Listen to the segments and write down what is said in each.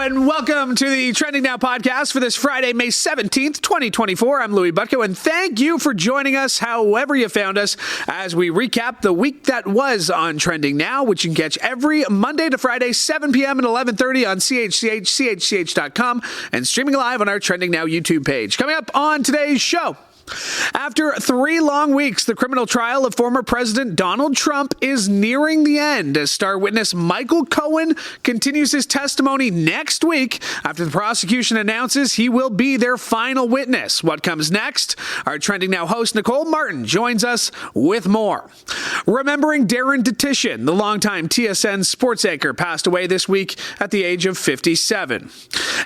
and welcome to the Trending Now podcast for this Friday, May 17th, 2024. I'm Louie Butko, and thank you for joining us, however you found us, as we recap the week that was on Trending Now, which you can catch every Monday to Friday, 7 p.m. and 11:30 on CHCH, CHCH.com, and streaming live on our Trending Now YouTube page. Coming up on today's show. After 3 long weeks, the criminal trial of former President Donald Trump is nearing the end as star witness Michael Cohen continues his testimony next week after the prosecution announces he will be their final witness. What comes next? Our Trending Now host Nicole Martin joins us with more. Remembering Darren Dutchyshen, the longtime TSN sports anchor, passed away this week at the age of 57.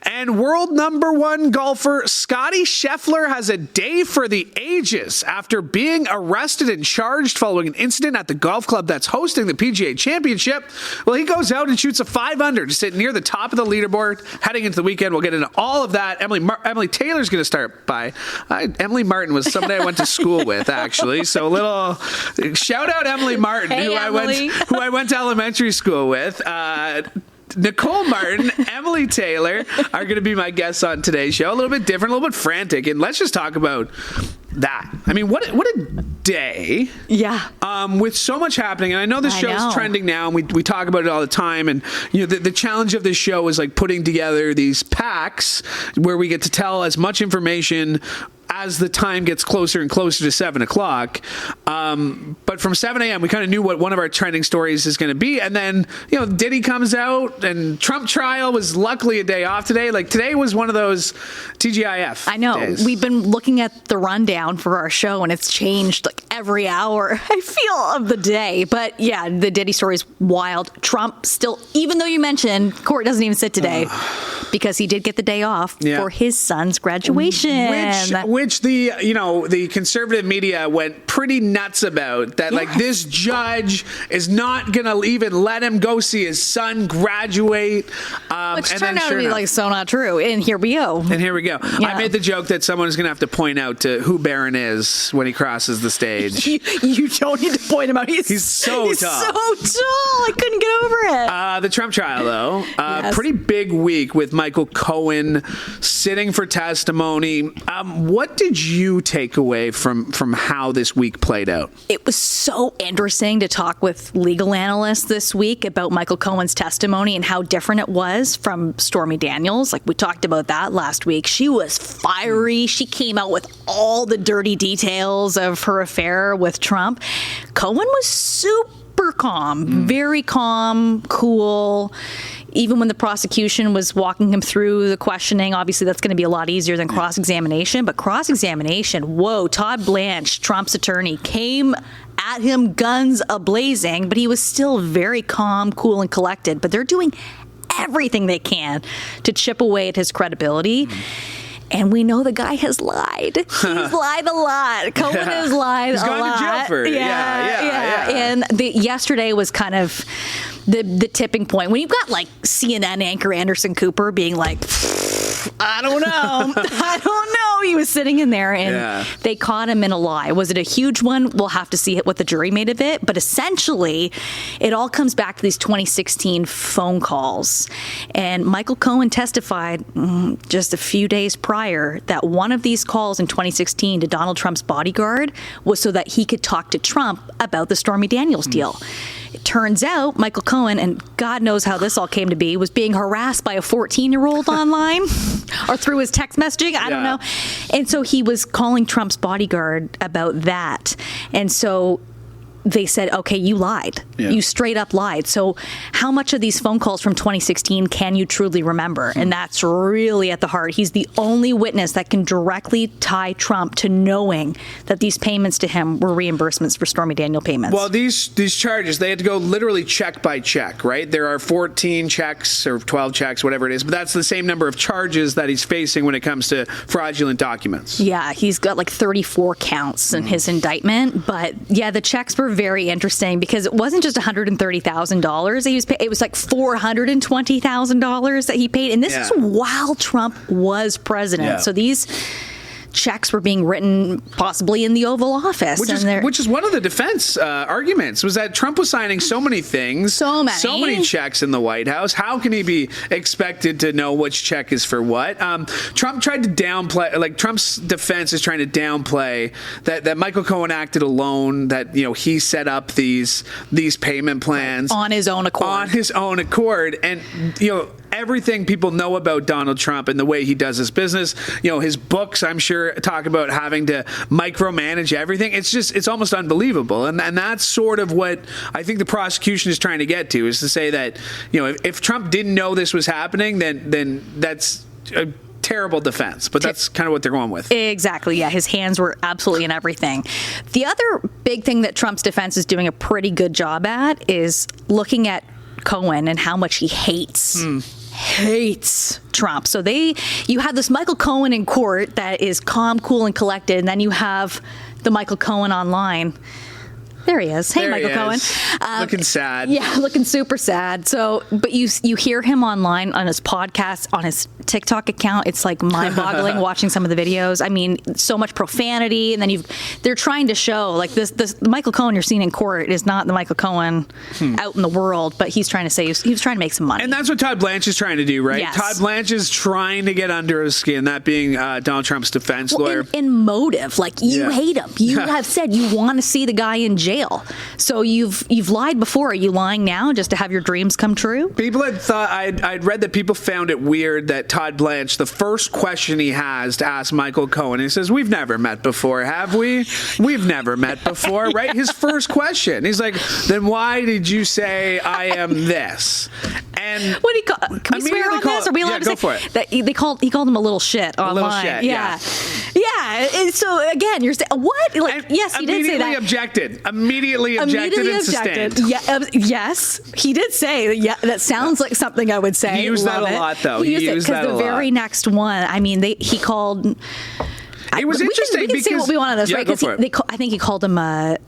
And world number 1 golfer Scottie Sche has a day for the ages after being arrested and charged following an incident at the golf club that's hosting the PGA Championship. Well, he goes out and shoots a 5-under to sit near the top of the leaderboard. Heading into the weekend, we'll get into all of that. Emily Tayler's going to start by. Emily Martin was somebody I went to school with, actually. So a little shout out Emily Martin, hey, who I went to elementary school with. Nicole Martin, Emily Tayler are going to be my guests on today's show. A little bit different, a little bit frantic, and let's just talk about that. I mean, what a day. Yeah. With so much happening, and I know the show's trending now, and we talk about it all the time. And you know, the challenge of this show is like putting together these packs where we get to tell as much information as the time gets closer and closer to 7 o'clock. But from 7 a.m., we kind of knew what one of our trending stories is going to be. And then, you know, Diddy comes out, and Trump trial was luckily a day off today. Like, today was one of those TGIF I know. days. We've been looking at the rundown for our show, and it's changed like every hour, I feel, of the day. But yeah, the Diddy story is wild. Trump still, even though you mentioned court doesn't even sit today, because he did get the day off for his son's graduation. Which the conservative media went pretty nuts about. That like this judge is not going to even let him go see his son graduate. Which turned out to be like so not true. And here we go. Yeah. I made the joke that someone is going to have to point out to who Barron is when he crosses the stage. You don't need to point him out. He's so tall. So tall. I couldn't get over it. The Trump trial, though, pretty big week with Michael Cohen sitting for testimony. What did you take away from how this week played out? It was so interesting to talk with legal analysts this week about Michael Cohen's testimony and how different it was from Stormy Daniels. Like, we talked about that last week. She was fiery. She came out with all the dirty details of her affair with Trump. Cohen was super calm, very calm, cool. Even when the prosecution was walking him through the questioning, obviously that's going to be a lot easier than cross-examination. But cross-examination, whoa, Todd Blanche, Trump's attorney, came at him guns a-blazing, but he was still very calm, cool, and collected. But they're doing everything they can to chip away at his credibility. And we know the guy has lied. He's lied a lot. Cohen has lied a lot. He's gone to jail for it. Yeah. And yesterday was kind of the tipping point. When you've got like CNN anchor Anderson Cooper being like, I don't know. He was sitting in there and they caught him in a lie. Was it a huge one? We'll have to see what the jury made of it. But essentially, it all comes back to these 2016 phone calls. And Michael Cohen testified just a few days prior that one of these calls in 2016 to Donald Trump's bodyguard was so that he could talk to Trump about the Stormy Daniels deal. It turns out Michael Cohen, and God knows how this all came to be, was being harassed by a 14-year-old online or through his text messaging. I don't know. And so he was calling Trump's bodyguard about that. And so they said, okay, you lied. Yeah. You straight up lied. So how much of these phone calls from 2016 can you truly remember? And that's really at the heart. He's the only witness that can directly tie Trump to knowing that these payments to him were reimbursements for Stormy Daniel payments. Well, these charges, they had to go literally check by check, right? There are 14 checks or 12 checks, whatever it is, but that's the same number of charges that he's facing when it comes to fraudulent documents. Yeah, he's got like 34 counts in his indictment. But yeah, the checks were very interesting because it wasn't just $130,000 that he was paid. It was like $420,000 that he paid. And this is while Trump was president. Yeah. So these checks were being written possibly in the Oval Office. Which is one of the defense arguments, was that Trump was signing so many things, so many checks in the White House. How can he be expected to know which check is for what? Trump tried to downplay, like Trump's defense is trying to downplay that Michael Cohen acted alone, that he set up these payment plans on his own accord. And everything people know about Donald Trump and the way he does his business, his books, I'm sure, talk about having to micromanage everything. It's almost unbelievable. And that's sort of what I think the prosecution is trying to get to, is to say that, if Trump didn't know this was happening, then that's a terrible defense. But that's kind of what they're going with. Exactly. Yeah. His hands were absolutely in everything. The other big thing that Trump's defense is doing a pretty good job at is looking at Cohen and how much he hates Trump. So you have this Michael Cohen in court that is calm, cool, and collected, and then you have the Michael Cohen online. There he is. Hey, Michael Cohen. Looking sad. Yeah, looking super sad. So, but you hear him online on his podcast, on his TikTok account. It's like mind-boggling watching some of the videos. I mean, so much profanity, and then they're trying to show like this Michael Cohen you're seeing in court is not the Michael Cohen out in the world, but he's trying to say he was trying to make some money. And that's what Todd Blanche is trying to do, right? Yes. Todd Blanche is trying to get under his skin, that being Donald Trump's defense lawyer. In motive, like you hate him. You have said you want to see the guy in jail. So you've lied before. Are you lying now just to have your dreams come true? People had thought, I'd read that people found it weird that Todd Blanche, the first question he has to ask Michael Cohen, he says, "We've never met before, have we? We've never met before," right? His first question. He's like, "Then why did you say I am this?" And what do you call? Can we swear on this? Are we allowed to say? Go for it. That he called him a little shit online. A little shit. Yeah. And so again, you're saying what? Like, yes, he did say that. Immediately objected and sustained. Yeah, yes, he did say. Yeah, that sounds like something I would say. He used that a lot, though. He used it because the very next one. I mean, he called. It was interesting. We can say what we want on this, right? Because I think he called him a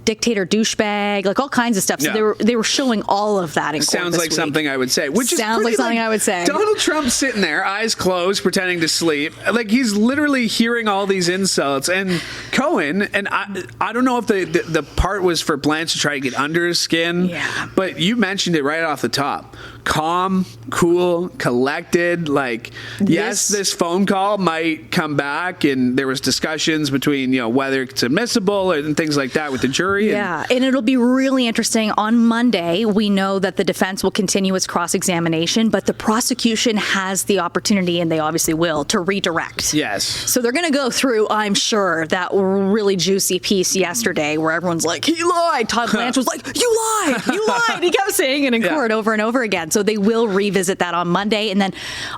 dictator douchebag, like all kinds of stuff. So they were showing all of that in court Sounds like something I would say. Which sounds like something I would say. Donald Trump sitting there, eyes closed, pretending to sleep. Like he's literally hearing all these insults. And Cohen, and I don't know if the part was for Blanche to try to get under his skin, but you mentioned it right off the top. Calm, cool, collected. Like, yes, this phone call might come back, and there was discussions between whether it's admissible and things like that with the jury. Yeah, and it'll be really interesting. On Monday, we know that the defense will continue its cross-examination, but the prosecution has the opportunity, and they obviously will, to redirect. Yes. So they're going to go through, I'm sure, that really juicy piece yesterday where everyone's like, he lied. Todd Blanche was like, you lied. You lied. He kept saying it in court over and over again. So they will revisit that on Monday. And then,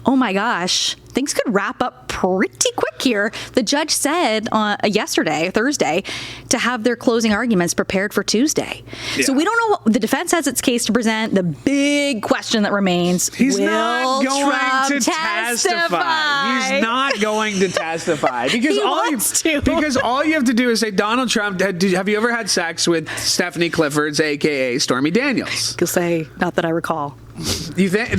oh my gosh, things could wrap up pretty quick here. The judge said Thursday, to have their closing arguments prepared for Tuesday. Yeah. So we don't know what the defense has its case to present. The big question that remains, He's not going to testify. He's not going to testify. Because all you have to do is say, Donald Trump, have you ever had sex with Stephanie Clifford's, a.k.a. Stormy Daniels? You'll say, not that I recall. You think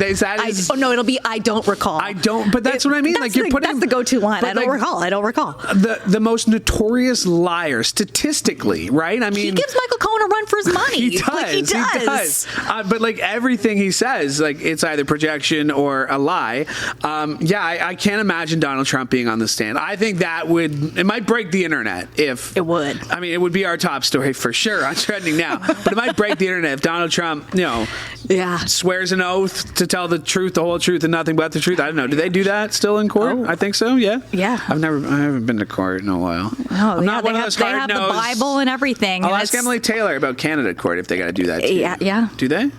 no, it'll be I don't recall. I don't, but that's what I mean. That's the go-to line. I don't recall. The most notorious liar statistically, right? I mean, he gives Michael Cohen a run for his money. He does. But like everything he says, like it's either projection or a lie. I can't imagine Donald Trump being on the stand. I think it might break the internet if it would. I mean, it would be our top story for sure on Trending Now. But it might break the internet if Donald Trump, swears an oath to tell the truth, the whole truth, and nothing but the truth. I don't know. Do they do that still in court? Oh. I think so. Yeah. Yeah. I haven't been to court in a while. Oh, I'm not one of those They have hard-nosed. the Bible and everything. I'll ask Emily Tayler about Canada court if they got to do that too. Yeah. Do they?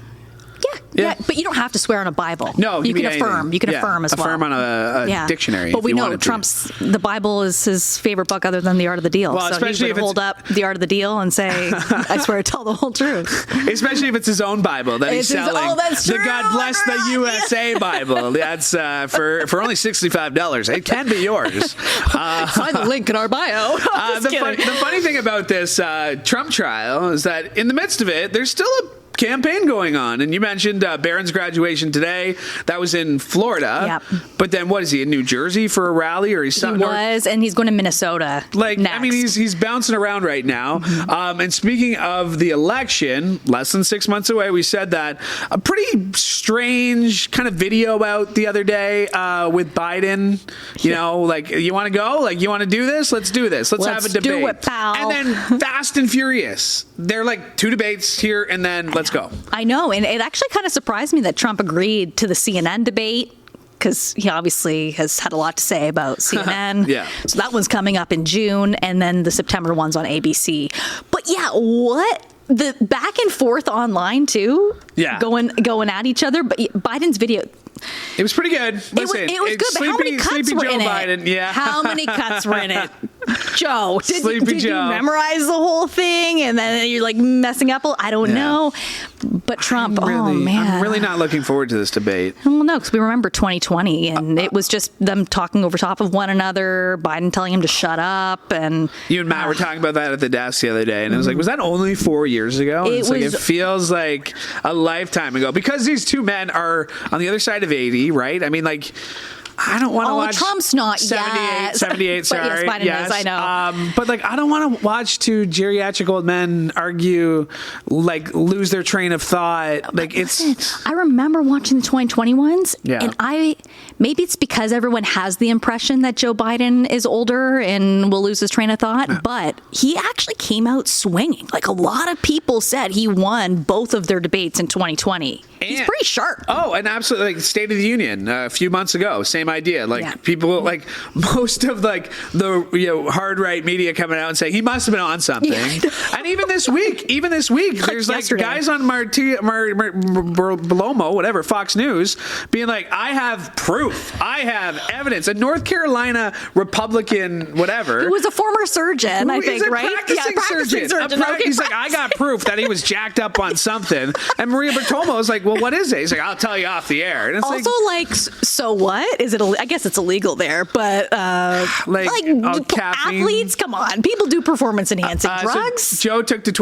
Yeah, but you don't have to swear on a Bible. No, you can affirm. Anything. You can affirm as well. Affirm on a dictionary. But we know the Bible is his favorite book other than The Art of the Deal. Well, so especially he would hold up The Art of the Deal and say, I swear to tell the whole truth. Especially if it's his own Bible that he's selling. That's true. The God Bless the USA Bible. That's for only $65. It can be yours. Find the link in our bio. The funny thing about this Trump trial is that in the midst of it, there's still a campaign going on. And you mentioned Barron's graduation today. That was in Florida. Yep. But then what is he in New Jersey for a rally, or he's He was, and he's going to Minnesota. Next. I mean, he's bouncing around right now. And speaking of the election, less than 6 months away, we said that a pretty strange kind of video out the other day with Biden. You know, like, you want to go? Like, you want to do this? Let's do this. Let's have a debate. Do it, pal. And then Fast and Furious. They're like 2 debates here, and then let's go. I know, and it actually kind of surprised me that Trump agreed to the CNN debate, because he obviously has had a lot to say about CNN. Yeah. So that one's coming up in June, and then the September one's on ABC. But yeah, what? The back and forth online too? Yeah. Going at each other. But Biden's video... It was pretty good. Listen, it was good, but how many cuts were Joe in Biden. it? Yeah. How many cuts were in it? Joe, did Joe. you memorize the whole thing and then you're like messing up? I don't know. But Trump, oh man. I'm really not looking forward to this debate. Well, no, because we remember 2020 and it was just them talking over top of one another, Biden telling him to shut up. And you and Matt were talking about that at the desk the other day, and it was like, was that only 4 years ago? And it feels like a lifetime ago, because these two men are on the other side of 80, right? I mean, like, I don't want to watch. Trump's not 78, sorry. But yes, Biden is, I know. But like, I don't want to watch 2 geriatric old men argue, like, lose their train of thought. Like, I remember watching the 2020 ones, and maybe it's because everyone has the impression that Joe Biden is older and will lose his train of thought, but he actually came out swinging. Like, a lot of people said he won both of their debates in 2020. He's pretty sharp. Oh, and absolutely, like, State of the Union a few months ago, same idea. Like, people, like, most of, like, the hard right media coming out and saying he must have been on something. And even this week, there's like guys on Belomo, whatever, Fox News, being like, I have proof, I have evidence. A North Carolina Republican, whatever, who was a former surgeon, I think, right? Practicing surgeon. He's like, I got proof that he was jacked up on something. And Maria Bartiromo is like, well, what is it? He's like, I'll tell you off the air. And it's also, like, so what? Is it? I guess it's illegal there, but athletes, come on, people do performance enhancing drugs. So Joe Biden took to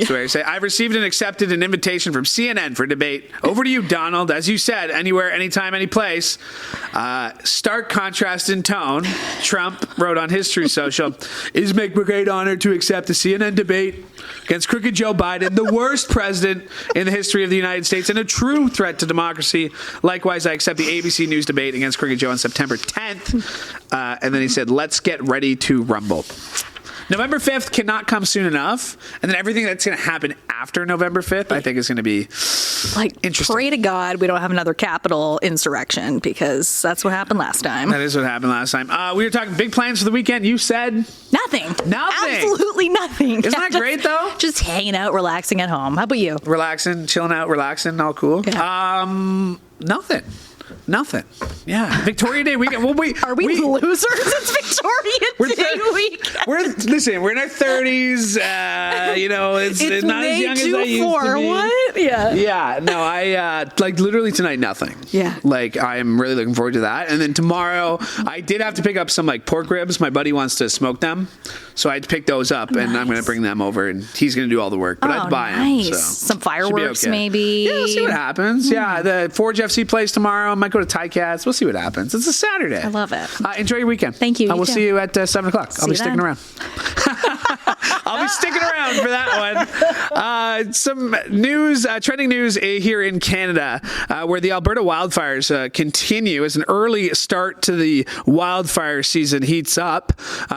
Twitter to say, I've received and accepted an invitation from CNN for debate. Over to you, Donald. As you said, anywhere, anytime, any place. Stark contrast in tone. Trump wrote on his Truth Social, it is my great honor to accept the CNN debate against crooked Joe Biden, the worst president in the history of the United States and a true threat to democracy. Likewise, I accept the ABC News debate against crooked Joe on September 10th. And then he said, let's get ready to rumble. November 5th cannot come soon enough. And then everything that's going to happen after November 5th, I think, is going to be interesting. Pray to God we don't have another Capitol insurrection, because that's what happened last time. That is what happened last time. We were talking big plans for the weekend. You said? Nothing. Absolutely nothing. Isn't that great, though? Just hanging out, relaxing at home. How about you? Relaxing, chilling out, relaxing, all cool. Yeah. Nothing. Yeah. Victoria Day weekend. Well, Are we losers? It's Victoria Day weekend. Listen, we're in our 30s. It's not May as young as I used to be. What? Yeah. Yeah. No, I literally tonight, nothing. Yeah. Like, I'm really looking forward to that. And then tomorrow, I did have to pick up some pork ribs. My buddy wants to smoke them, so I had to pick those up, and I'm going to bring them over, and he's going to do all the work. But I'd buy them. So some fireworks, maybe. Yeah, we'll see what happens. Yeah, the Forge FC plays tomorrow. I might go to Tie Cats. We'll see what happens. It's a Saturday. I love it. Enjoy your weekend. Thank you. We'll see you at 7 o'clock. I'll be sticking around. I'll be sticking around for that one. Some news, trending news here in Canada, where the Alberta wildfires continue as an early start to the wildfire season heats up.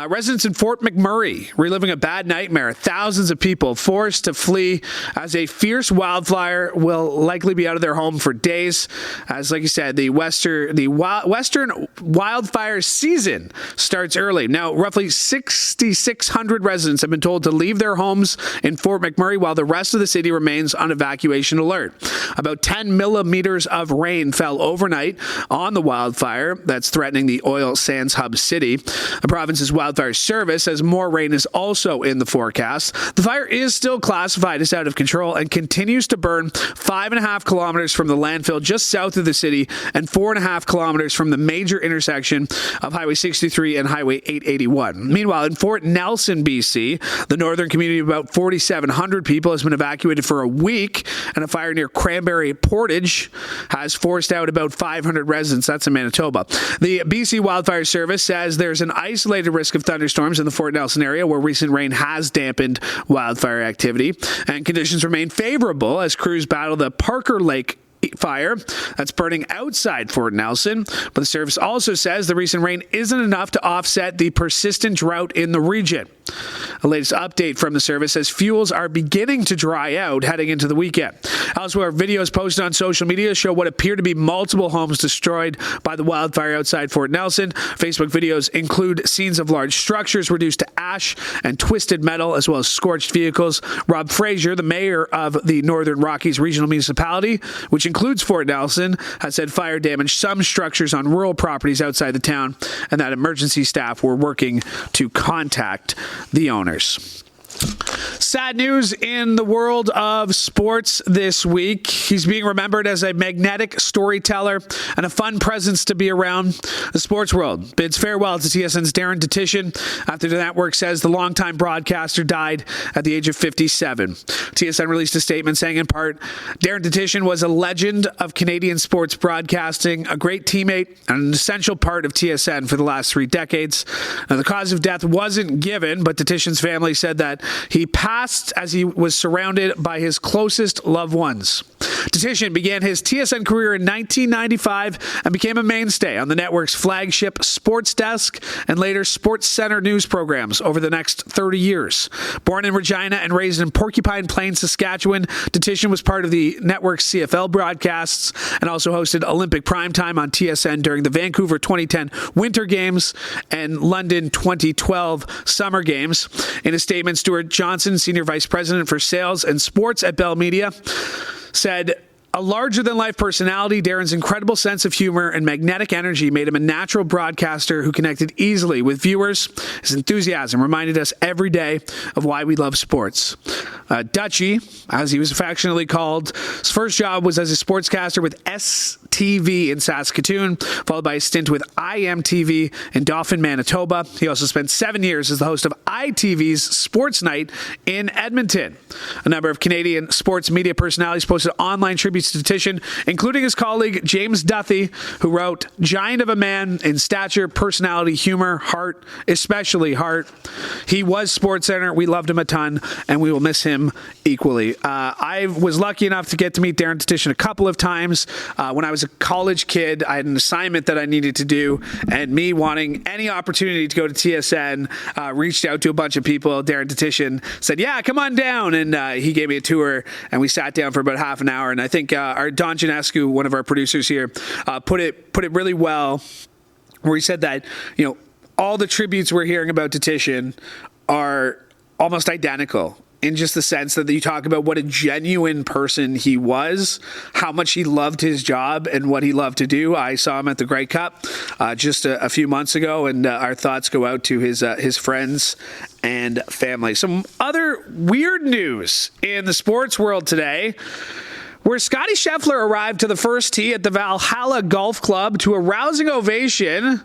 Residents in Fort McMurray reliving a bad nightmare. Thousands of people forced to flee as a fierce wildfire will likely be out of their home for days. As like you said, the Western wildfire season starts early. Now, roughly 6,600 residents have been told to leave their homes in Fort McMurray while the rest of the city remains on evacuation alert. About 10 millimeters of rain fell overnight on the wildfire that's threatening the oil sands hub city. The province's wildfire service says more rain is also in the forecast. The fire is still classified as out of control and continues to burn 5.5 kilometers from the landfill just south of the city and 4.5 kilometers from the major intersection of Highway 63 and Highway 881. Meanwhile, in Fort Nelson, BC, The northern community of about 4,700 people has been evacuated for a week, and a fire near Cranberry Portage has forced out about 500 residents. That's in Manitoba. The BC Wildfire Service says there's an isolated risk of thunderstorms in the Fort Nelson area where recent rain has dampened wildfire activity, and conditions remain favorable as crews battle the Parker Lake fire that's burning outside Fort Nelson. But the service also says the recent rain isn't enough to offset the persistent drought in the region. The latest update from the service says fuels are beginning to dry out heading into the weekend. Elsewhere, videos posted on social media show what appear to be multiple homes destroyed by the wildfire outside Fort Nelson. Facebook videos include scenes of large structures reduced to ash and twisted metal, as well as scorched vehicles. Rob Fraser, the mayor of the Northern Rockies Regional Municipality, which includes Fort Nelson, has said fire damaged some structures on rural properties outside the town and that emergency staff were working to contact the owners. Sad news in the world of sports this week. He's being remembered as a magnetic storyteller and a fun presence to be around. The sports world bids farewell to TSN's Darren Dutchyshen after the network says the longtime broadcaster died at the age of 57. TSN released a statement saying, in part, Darren Dutchyshen was a legend of Canadian sports broadcasting, a great teammate, and an essential part of TSN for the last 3 decades. Now, the cause of death wasn't given, but Dutchyshen's family said that he passed as he was surrounded by his closest loved ones. Dutchyshen began his TSN career in 1995 and became a mainstay on the network's flagship Sports Desk and later Sportscentre news programs over the next 30 years. Born in Regina and raised in Porcupine Plain, Saskatchewan, Dutchyshen was part of the network's CFL broadcasts and also hosted Olympic primetime on TSN during the Vancouver 2010 Winter Games and London 2012 Summer Games. In a statement, Stuart Johnson, Senior Vice President for Sales and Sports at Bell Media, said, a larger-than-life personality, Darren's incredible sense of humor and magnetic energy made him a natural broadcaster who connected easily with viewers. His enthusiasm reminded us every day of why we love sports. Dutchie, as he was affectionately called, his first job was as a sportscaster with STV in Saskatoon, followed by a stint with IMTV in Dauphin, Manitoba. He also spent 7 years as the host of ITV's Sports Night in Edmonton. A number of Canadian sports media personalities posted online tributes to Dutchyshen, including his colleague James Duthie, who wrote, giant of a man in stature, personality, humor, heart, especially heart. He was Sportscentre. We loved him a ton, and we will miss him equally. I was lucky enough to get to meet Darren Dutchyshen a couple of times. When I was a college kid, I had an assignment that I needed to do, and me wanting any opportunity to go to TSN, reached out to a bunch of people. Darren Dutchyshen said, yeah, come on down, and he gave me a tour, and we sat down for about half an hour, and I think our Don Janescu, one of our producers here, put it really well, where he said that, all the tributes we're hearing about Dutchyshen are almost identical in just the sense that you talk about what a genuine person he was, how much he loved his job and what he loved to do. I saw him at the Grey Cup just a few months ago, and our thoughts go out to his friends and family. Some other weird news in the sports world today, where Scottie Sche arrived to the first tee at the Valhalla Golf Club to a rousing ovation.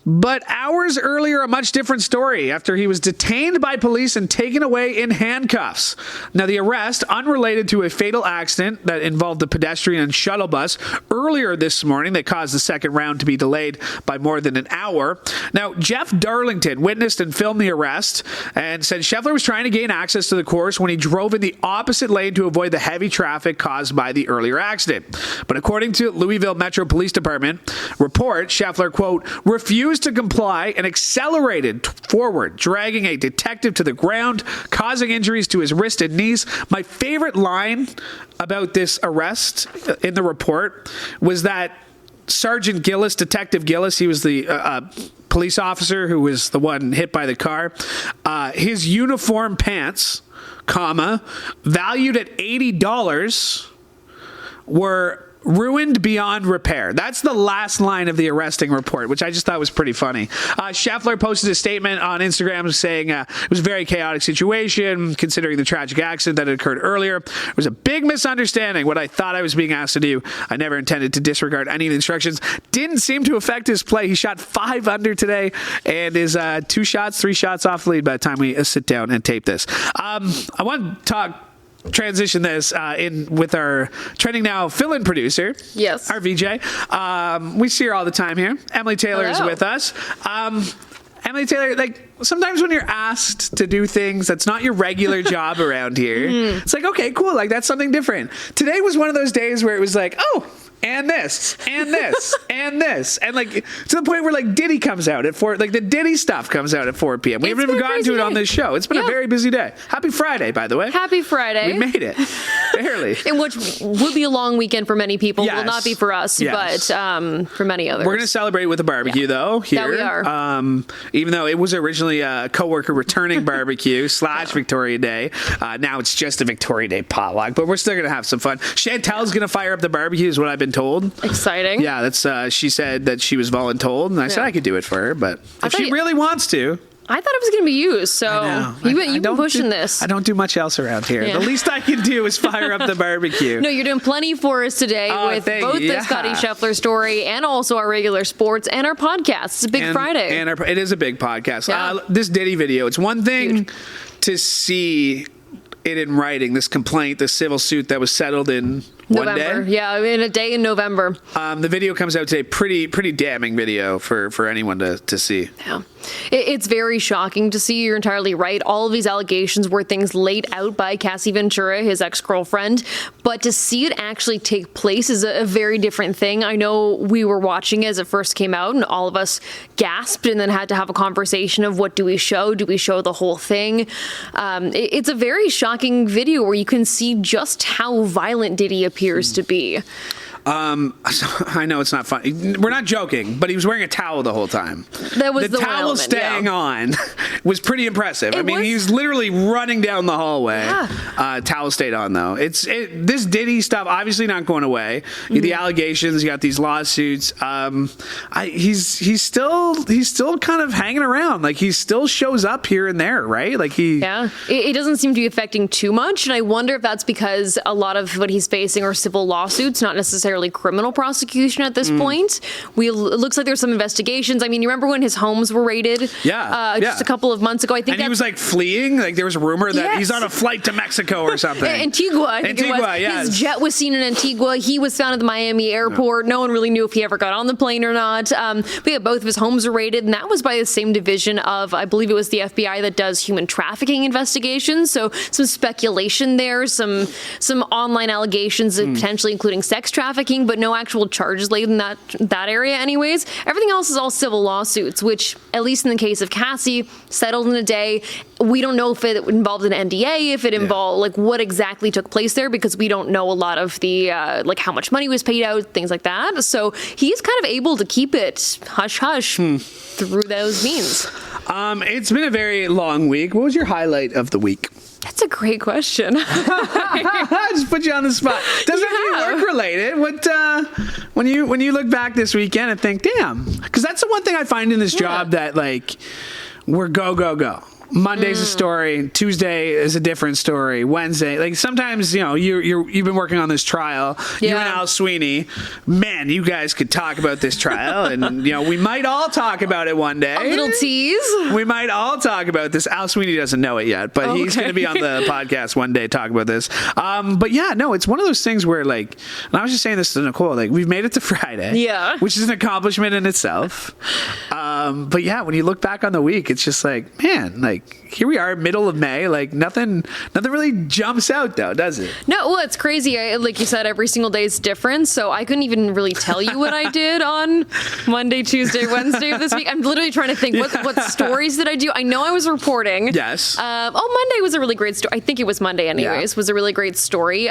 But hours earlier, a much different story after he was detained by police and taken away in handcuffs. Now, the arrest, unrelated to a fatal accident that involved a pedestrian and shuttle bus earlier this morning that caused the second round to be delayed by more than an hour. Now, Jeff Darlington witnessed and filmed the arrest and said Scheffler was trying to gain access to the course when he drove in the opposite lane to avoid the heavy traffic caused by the earlier accident. But according to Louisville Metro Police Department report, Scheffler, quote, refused to comply and accelerated forward, dragging a detective to the ground, causing injuries to his wrist and knees. My favorite line about this arrest in the report was that Sergeant Gillis, Detective Gillis, he was the police officer who was the one hit by the car, his uniform pants, valued at $80, were ruined beyond repair. That's the last line of the arresting report, which I just thought was pretty funny. Scheffler posted a statement on Instagram saying it was a very chaotic situation considering the tragic accident that had occurred earlier. It was a big misunderstanding. What I thought I was being asked to do, I never intended to disregard any of the instructions. Didn't seem to affect his play. He shot 5 under today and is 3 shots off the lead by the time we sit down and tape this. I want to transition this in with our Trending Now fill-in producer. Yes. Our VJ. We see her all the time here. Emily Tayler is with us. Emily Tayler, like, sometimes when you're asked to do things that's not your regular job around here, it's like, okay, cool. Like, that's something different. Today was one of those days where it was like, oh, and this, and this, and this. And like, to the point where like Diddy comes out at 4, like the Diddy stuff comes out at 4 p.m. We haven't even gotten to it on this show. It's been a very busy day. Happy Friday, by the way. Happy Friday. We made it. Barely. In which would be a long weekend for many people. Yes. Will not be for us, but for many others. We're going to celebrate with a barbecue, though, here. Yeah, we are. Even though it was originally a coworker returning barbecue / Victoria Day. Now it's just a Victoria Day potluck, but we're still going to have some fun. Chantel's going to fire up the barbecue is what I've been told. Exciting. Yeah, that's. She said that she was voluntold, and I said I could do it for her, but if she really wants to. I thought it was going to be used, so you've been pushing this. I don't do much else around here. Yeah. The least I can do is fire up the barbecue. No, you're doing plenty for us today with both the Scottie Scheffler story and also our regular sports and our podcast. It's a big Friday. And it is a big podcast. Yeah. This Diddy video, it's one thing to see it in writing, this complaint, this civil suit that was settled in November. one day. Yeah, in a day in November. The video comes out today. Pretty damning video for anyone to see. Yeah. It's very shocking to see. You're entirely right. All of these allegations were things laid out by Cassie Ventura, his ex-girlfriend. But to see it actually take place is a very different thing. I know we were watching as it first came out and all of us gasped and then had to have a conversation of what do we show? Do we show the whole thing? It's a very shocking video where you can see just how violent Diddy appears to be. I know it's not funny. We're not joking, but he was wearing a towel the whole time. That was the towel element, staying on was pretty impressive. He was literally running down the hallway. Yeah. Towel stayed on though. This Diddy stuff obviously not going away. The allegations, you got these lawsuits. He's still kind of hanging around. Like he still shows up here and there, right? Like it doesn't seem to be affecting too much, and I wonder if that's because a lot of what he's facing are civil lawsuits, not necessarily criminal prosecution at this point. It looks like there's some investigations. I mean, you remember when his homes were raided? Just a couple of months ago. I think he was like fleeing. Like there was a rumor that he's on a flight to Mexico or something. Antigua, I think it was. Yes. His jet was seen in Antigua. He was found at the Miami airport. No one really knew if he ever got on the plane or not. But yeah, both of his homes were raided, and that was by the same division of, I believe it was the FBI that does human trafficking investigations. So some speculation there, some online allegations, potentially including sex trafficking, but no actual charges laid in that area anyways. Everything else is all civil lawsuits, which, at least in the case of Cassie, settled in a day. We don't know if it involved an NDA, if it involved, like, what exactly took place there, because we don't know a lot of the, like, how much money was paid out, things like that. So he's kind of able to keep it hush-hush through those means. It's been a very long week. What was your highlight of the week? That's a great question. I just put you on the spot. Doesn't have to be work related. What when you look back this weekend and think, damn, because that's the one thing I find in this job that like we're go. Monday's a story. Tuesday is a different story. Wednesday, like sometimes, you've been working on this trial. You and Al Sweeney, man, you guys could talk about this trial, and we might all talk about it one day. A little tease. We might all talk about this. Al Sweeney doesn't know it yet, but he's going to be on the podcast one day talk about this. But yeah, no, it's one of those things where like, and I was just saying this to Nicole, like we've made it to Friday, which is an accomplishment in itself. But yeah, when you look back on the week, it's just like, man, like here we are, middle of May. Like nothing really jumps out though, does it? No, well, it's crazy. Like you said, every single day is different. So I couldn't even really tell you what I did on Monday, Tuesday, Wednesday of this week. I'm literally trying to think what stories did I do. I know I was reporting. Yes. Monday was a really great story. I think it was Monday anyways. Was a really great story.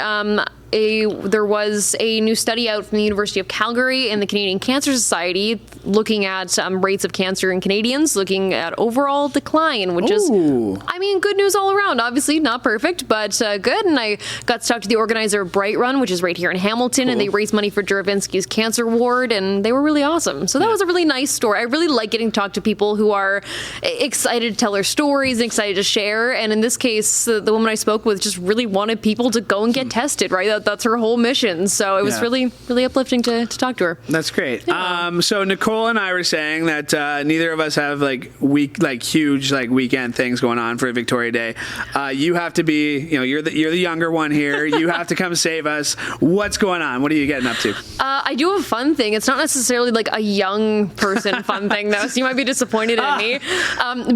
there was a new study out from the University of Calgary and the Canadian Cancer Society looking at rates of cancer in Canadians, looking at overall decline, which is, I mean, good news all around. Obviously not perfect, but good. And I got to talk to the organizer of Bright Run, which is right here in Hamilton, and they raised money for Juravinski's cancer ward, and they were really awesome. So that was a really nice story. I really like getting to talk to people who are excited to tell their stories and excited to share. And in this case, the woman I spoke with just really wanted people to go and get tested, right? That's her whole mission. So it was really, really uplifting to talk to her. That's great. Yeah. So Nicole and I were saying that neither of us have huge weekend things going on for Victoria Day. You have to be, you're the younger one here. You have to come save us. What's going on? What are you getting up to? I do have a fun thing. It's not necessarily like a young person fun thing though, so you might be disappointed in me.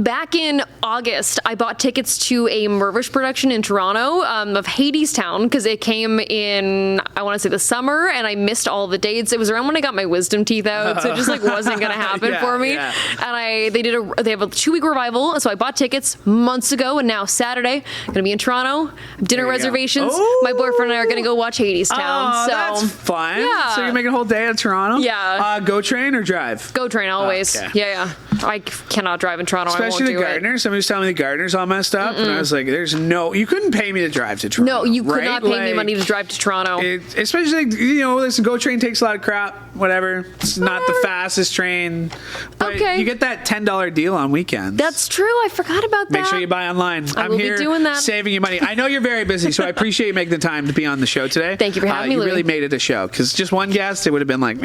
Back in August, I bought tickets to a Mirvish production in Toronto of Hadestown because it came in, I want to say the summer, and I missed all the dates. It was around when I got my wisdom teeth out, so it just wasn't going to happen for me. Yeah. And they have a 2-week revival, so I bought tickets months ago, and now Saturday, going to be in Toronto, dinner reservations. My boyfriend and I are going to go watch Hadestown. Oh, so that's fun. Yeah. So you're making a whole day in Toronto? Yeah. Go train or drive? Go train always. Okay. Yeah. I cannot drive in Toronto. Especially I won't the Gardner. Somebody was telling me the Gardner's all messed up, and I was like, you couldn't pay me to drive to Toronto. No, you could not pay me money to drive to Toronto. Especially, listen, GO train takes a lot of crap, whatever. It's not the fastest train. But you get that $10 deal on weekends. That's true. I forgot about that. Make sure you buy online. I'm here doing that. saving you money. I know you're very busy, so I appreciate you making the time to be on the show today. Thank you for having me, You Louie. really made it a show, because just one guest, it would have been like,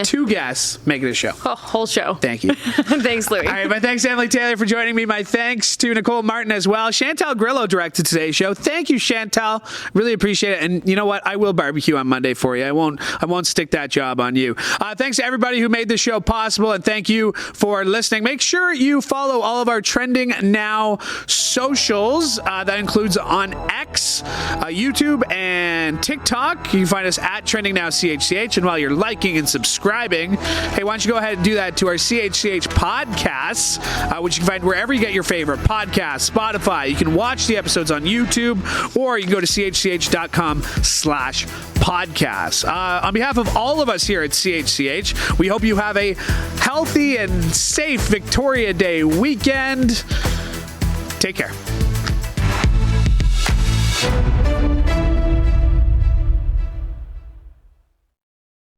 2 guests, make it a show. Oh, whole show. Thank you. Thanks, Louie. All right, my thanks to Emily Tayler for joining me. My thanks to Nicole Martin as well. Chantal Grillo directed today's show. Thank you, Chantal. Really appreciate it. And you know what? I will barbecue on Monday for you. I won't stick that job on you. Thanks to everybody who made this show possible, and thank you for listening. Make sure you follow all of our Trending Now socials. That includes on X, YouTube, and TikTok. You can find us at Trending Now CHCH. And while you're liking and subscribing, hey, why don't you go ahead and do that to our CHCH podcasts, which you can find wherever you get your favorite podcasts, Spotify. You can watch the episodes on YouTube, or you can go to chch.com/podcasts. On behalf of all of us here at CHCH, we hope you have a healthy and safe Victoria Day weekend. Take care.